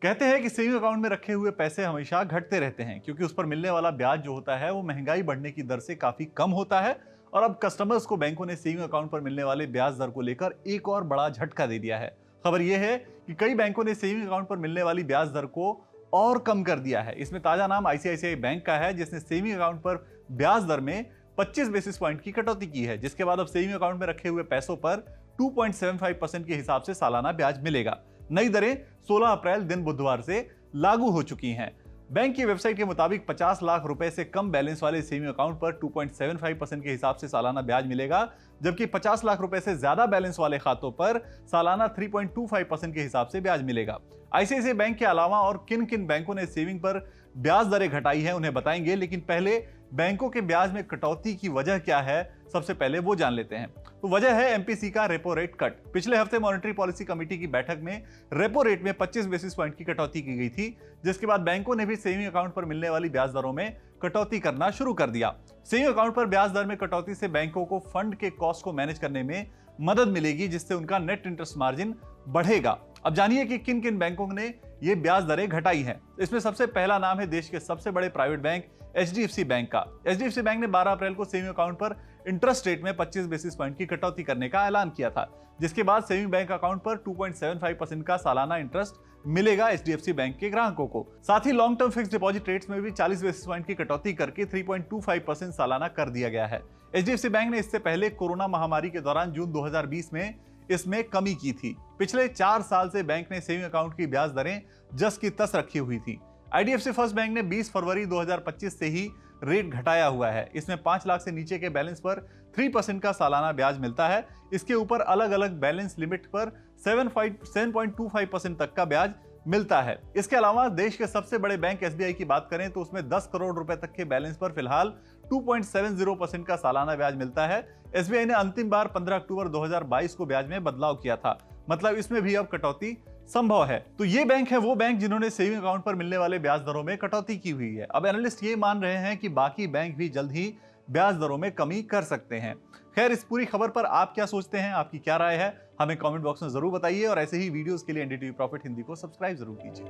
कहते हैं कि सेविंग अकाउंट में रखे हुए पैसे हमेशा घटते रहते हैं क्योंकि उस पर मिलने वाला ब्याज जो होता है वो महंगाई बढ़ने की दर से काफी कम होता है। और अब कस्टमर्स को बैंकों ने सेविंग अकाउंट पर मिलने वाले ब्याज दर को लेकर एक और बड़ा झटका दे दिया है। खबर यह है कि कई बैंकों ने सेविंग अकाउंट पर मिलने वाली ब्याज दर को और कम कर दिया है। इसमें ताजा नाम आईसीआईसीआई बैंक का है, जिसने सेविंग अकाउंट पर ब्याज दर में 25 बेसिस पॉइंट की कटौती की है, जिसके बाद अब सेविंग अकाउंट में रखे हुए पैसों पर 2.75% के हिसाब से सालाना ब्याज मिलेगा। नई दरें 16 अप्रैल दिन बुधवार से लागू हो चुकी हैं। बैंक की वेबसाइट के मुताबिक 50 लाख रुपए से कम बैलेंस वाले सेविंग अकाउंट पर 2.75% के हिसाब से सालाना ब्याज मिलेगा, जबकि 50 लाख रुपए से ज्यादा बैलेंस वाले खातों पर सालाना 3.25% के हिसाब से ब्याज मिलेगा। आईसीआईसीआई बैंक के अलावा और किन किन बैंकों ने सेविंग पर ब्याज दरें घटाई है उन्हें बताएंगे, लेकिन पहले बैंकों के ब्याज में कटौती की वजह क्या है सबसे पहले वो जान लेते हैं। तो वजह है एमपीसी का रेपो रेट कट। पिछले हफ्ते मॉनेटरी पॉलिसी कमेटी की बैठक में रेपो रेट में 25 बेसिस पॉइंट की कटौती की गई थी, जिसके बाद बैंकों ने भी सेविंग अकाउंट पर मिलने वाली ब्याज दरों में कटौती करना शुरू कर दिया। सेविंग अकाउंट पर ब्याज दर में कटौती से बैंकों को फंड के कॉस्ट को मैनेज करने में मदद मिलेगी, जिससे उनका नेट इंटरेस्ट मार्जिन बढ़ेगा। अब जानिए कि किन किन बैंकों ने ये ब्याज दरें घटाई हैं। इसमें सबसे पहला नाम है देश के सबसे बड़े प्राइवेट बैंक एचडीएफसी बैंक का। एचडीएफसी बैंक ने 12 अप्रैल को सेविंग अकाउंट पर इंटरेस्ट रेट में 25 बेसिस पॉइंट की कटौती करने का ऐलान किया था, जिसके बाद सेविंग बैंक अकाउंट पर 2.75% का सालाना इंटरेस्ट मिलेगा एचडीएफसी बैंक के ग्राहकों को। साथ ही long term fix deposit rates में भी 40 बेसिस पॉइंट की कटौती करके 3.25% सालाना कर दिया गया है। एचडीएफसी बैंक ने इससे पहले कोरोना महामारी के दौरान जून 2020 में इसमें कमी की थी। पिछले 4 साल से बैंक ने सेविंग अकाउंट की ब्याज दरें जस की तस रखी हुई थी। आईडीएफसी फर्स्ट बैंक ने 20 फरवरी 2025 से ही रेट घटाया हुआ है। इसमें 5 लाख से नीचे के बैलेंस पर 3% का सालाना ब्याज मिलता है। इसके ऊपर अलग अलग बैलेंस लिमिट पर 7.25% तक का ब्याज मिलता है। इसके अलावा देश के सबसे बड़े बैंक एसबीआई की बात करें तो उसमें 10 करोड़ रुपए तक के बैलेंस पर फिलहाल 2.70% का सालाना ब्याज मिलता है। एसबीआई ने अंतिम बार 15 अक्टूबर 2022 को ब्याज में बदलाव किया था, मतलब इसमें भी अब कटौती संभव है। तो ये बैंक है वो बैंक जिन्होंने सेविंग अकाउंट पर मिलने वाले ब्याज दरों में कटौती की हुई है। अब एनालिस्ट ये मान रहे हैं कि बाकी बैंक भी जल्द ही ब्याज दरों में कमी कर सकते हैं। खैर, इस पूरी खबर पर आप क्या सोचते हैं, आपकी क्या राय है, हमें कमेंट बॉक्स में जरूर बताइए और ऐसे ही वीडियोस के लिए एनडीटीवी प्रॉफिट हिंदी को सब्सक्राइब जरूर कीजिए।